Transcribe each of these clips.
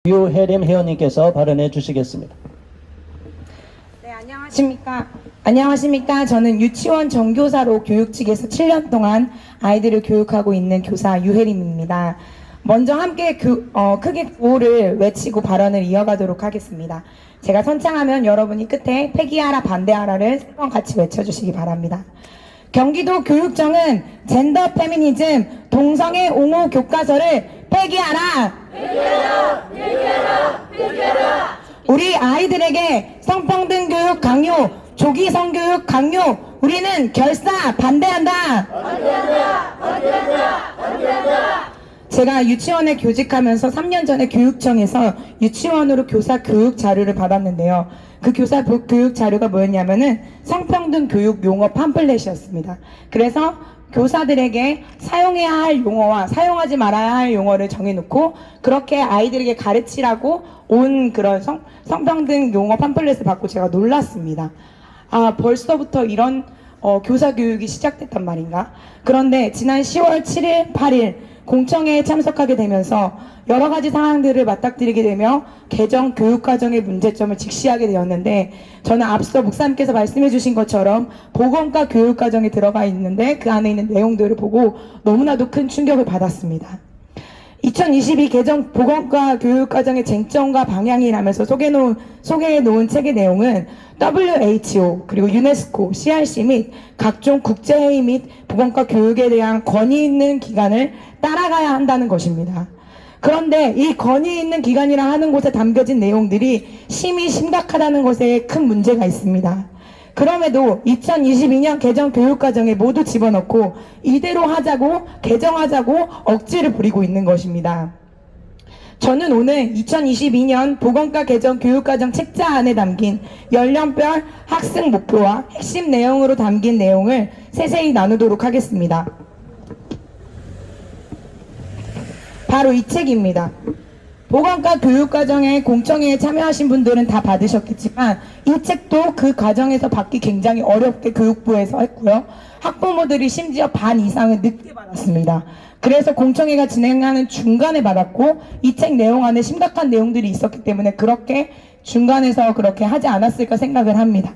유혜림 회원님께서 발언해 주시겠습니다. 네, 안녕하십니까. 저는 유치원 정교사로 교육직에서 7년 동안 아이들을 교육하고 있는 교사 유혜림입니다. 먼저 함께 크게 구호를 외치고 발언을 이어가도록 하겠습니다. 제가 선창하면 여러분이 끝에 폐기하라 반대하라를 3번 같이 외쳐주시기 바랍니다. 경기도 교육청은 젠더 페미니즘 동성애 옹호 교과서를 폐기하라! 우리 아이들에게 성평등 교육 강요, 조기 성교육 강요, 우리는 결사 반대한다! 제가 유치원에 교직하면서 3년 전에 교육청에서 유치원으로 교사 교육 자료를 받았는데요. 그 교사 교육 자료가 뭐였냐면은 성평등 교육 용어 팜플렛이었습니다. 그래서 교사들에게 사용해야 할 용어와 사용하지 말아야 할 용어를 정해놓고 그렇게 아이들에게 가르치라고 온 그런 성평등 용어 팜플렛을 받고 제가 놀랐습니다. 아, 벌써부터 이런 교사 교육이 시작됐단 말인가? 그런데 지난 10월 7일, 8일 공청회에 참석하게 되면서 여러 가지 상황들을 맞닥뜨리게 되며 개정 교육과정의 문제점을 직시하게 되었는데, 저는 앞서 목사님께서 말씀해 주신 것처럼 보건과 교육과정에 들어가 있는데 그 안에 있는 내용들을 보고 너무나도 큰 충격을 받았습니다. 2022 개정 보건과 교육과정의 쟁점과 방향이라면서 소개해 놓은 책의 내용은 WHO 그리고 유네스코, CRC 및 각종 국제회의 및 보건과 교육에 대한 권위 있는 기관을 따라가야 한다는 것입니다. 그런데 이 권위 있는 기관이라 하는 곳에 담겨진 내용들이 심히 심각하다는 것에 큰 문제가 있습니다. 그럼에도 2022년 개정 교육과정에 모두 집어넣고 이대로 하자고 개정하자고 억지를 부리고 있는 것입니다. 저는 오늘 2022년 보건과 개정 교육과정 책자 안에 담긴 연령별 학습 목표와 핵심 내용으로 담긴 내용을 세세히 나누도록 하겠습니다. 바로 이 책입니다. 보건과 교육과정에 공청회에 참여하신 분들은 다 받으셨겠지만 이 책도 그 과정에서 받기 굉장히 어렵게 교육부에서 했고요. 학부모들이 심지어 반 이상은 늦게 받았습니다. 그래서 공청회가 진행하는 중간에 받았고 이 책 내용 안에 심각한 내용들이 있었기 때문에 그렇게 중간에서 그렇게 하지 않았을까 생각을 합니다.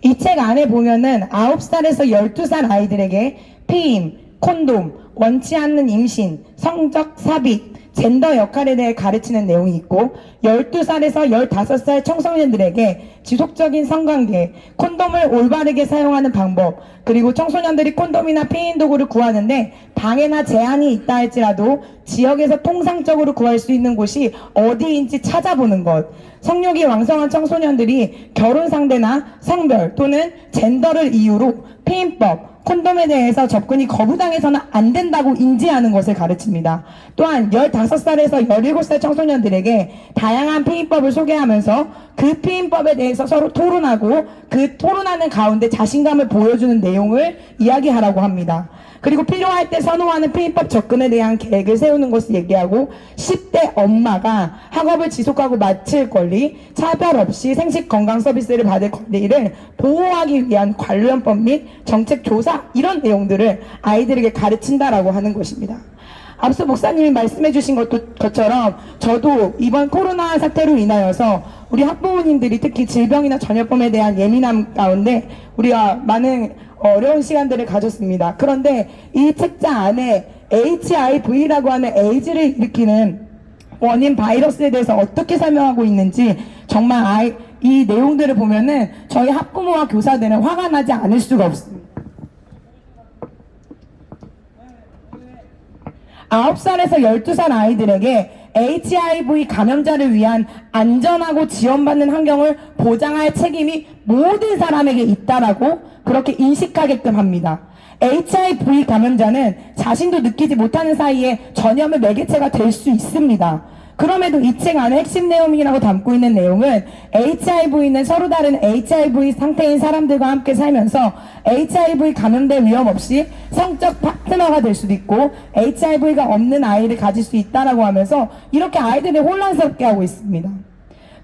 이 책 안에 보면은 9살에서 12살 아이들에게 피임, 콘돔, 원치 않는 임신, 성적 삽입, 젠더 역할에 대해 가르치는 내용이 있고 12살에서 15살 청소년들에게 지속적인 성관계, 콘돔을 올바르게 사용하는 방법, 그리고 청소년들이 콘돔이나 피임 도구를 구하는데 방해나 제한이 있다 할지라도 지역에서 통상적으로 구할 수 있는 곳이 어디인지 찾아보는 것, 성욕이 왕성한 청소년들이 결혼 상대나 성별 또는 젠더를 이유로 피임법, 콘돔에 대해서 접근이 거부당해서는 안 된다고 인지하는 것을 가르칩니다. 또한 15살에서 17살 청소년들에게 다양한 피임법을 소개하면서 그 피임법에 대해서 서로 토론하고 그 토론하는 가운데 자신감을 보여주는 내용을 이야기하라고 합니다. 그리고 필요할 때 선호하는 피임법 접근에 대한 계획을 세우는 것을 얘기하고 10대 엄마가 학업을 지속하고 마칠 권리, 차별 없이 생식 건강 서비스를 받을 권리를 보호하기 위한 관련법 및 정책 조사, 이런 내용들을 아이들에게 가르친다라고 하는 것입니다. 앞서 목사님이 말씀해 주신 것처럼 저도 이번 코로나 사태로 인하여서 우리 학부모님들이 특히 질병이나 전염병에 대한 예민함 가운데 우리가 많은 어려운 시간들을 가졌습니다. 그런데 이 책자 안에 HIV라고 하는 에이즈를 일으키는 원인 바이러스에 대해서 어떻게 설명하고 있는지 정말 이 내용들을 보면은 저희 학부모와 교사들은 화가 나지 않을 수가 없습니다. 9살에서 12살 아이들에게 HIV 감염자를 위한 안전하고 지원받는 환경을 보장할 책임이 모든 사람에게 있다라고 그렇게 인식하게끔 합니다. HIV 감염자는 자신도 느끼지 못하는 사이에 전염의 매개체가 될 수 있습니다. 그럼에도 이 책 안에 핵심 내용이라고 담고 있는 내용은 HIV는 서로 다른 HIV 상태인 사람들과 함께 살면서 HIV 감염될 위험 없이 성적 파트너가 될 수도 있고 HIV가 없는 아이를 가질 수 있다라고 하면서 이렇게 아이들을 혼란스럽게 하고 있습니다.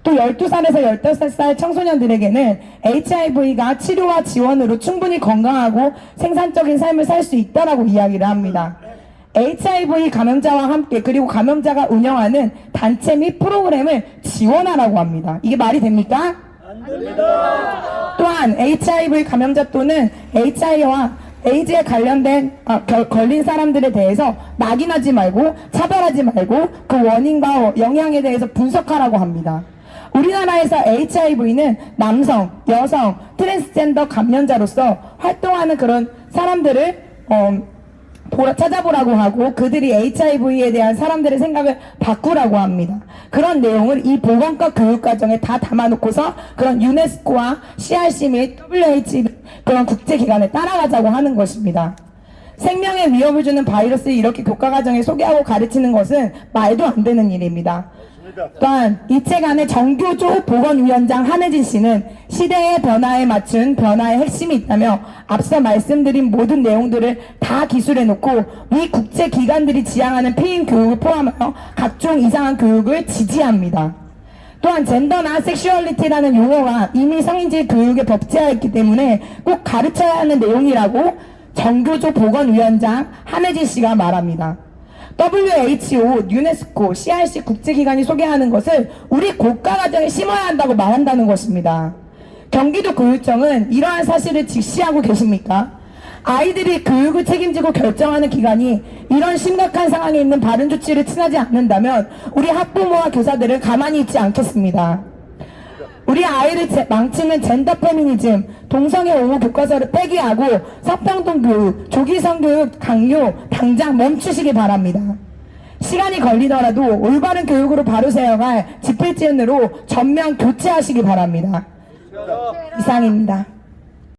또 12살에서 15살 청소년들에게는 HIV가 치료와 지원으로 충분히 건강하고 생산적인 삶을 살 수 있다라고 이야기를 합니다. HIV 감염자와 함께 그리고 감염자가 운영하는 단체 및 프로그램을 지원하라고 합니다. 이게 말이 됩니까? 안 됩니다. 또한 HIV 감염자 또는 HIV와 에이즈에 관련된 걸린 사람들에 대해서 낙인하지 말고 차별하지 말고 그 원인과 영향에 대해서 분석하라고 합니다. 우리나라에서 HIV는 남성, 여성, 트랜스젠더 감염자로서 활동하는 그런 사람들을 찾아보라고 하고 그들이 HIV에 대한 사람들의 생각을 바꾸라고 합니다. 그런 내용을 이 보건과 교육과정에 다 담아놓고서 그런 유네스코와 CRC 및 WHO 그런 국제기관에 따라가자고 하는 것입니다. 생명에 위협을 주는 바이러스를 이렇게 교과과정에 소개하고 가르치는 것은 말도 안 되는 일입니다. 또한 이 책 안에 정교조 보건위원장 한혜진 씨는 시대의 변화에 맞춘 변화의 핵심이 있다며 앞서 말씀드린 모든 내용들을 다 기술해놓고 위 국제기관들이 지향하는 피임 교육을 포함하여 각종 이상한 교육을 지지합니다. 또한 젠더나 섹슈얼리티라는 용어가 이미 성인지 교육에 법제화했기 때문에 꼭 가르쳐야 하는 내용이라고 정교조 보건위원장 한혜진 씨가 말합니다. WHO, 유네스코, CRC 국제기관이 소개하는 것을 우리 고가과정에 심어야 한다고 말한다는 것입니다. 경기도 교육청은 이러한 사실을 직시하고 계십니까? 아이들이 교육을 책임지고 결정하는 기관이 이런 심각한 상황에 있는 바른 조치를 취하지 않는다면 우리 학부모와 교사들은 가만히 있지 않겠습니다. 우리 아이를 망치는 젠더 페미니즘, 동성애 옹호 교과서를 폐기하고 성평등 교육, 조기 성교육 강요 당장 멈추시기 바랍니다. 시간이 걸리더라도 올바른 교육으로 바로 세워갈 집필지원으로 전면 교체하시기 바랍니다. 이상입니다.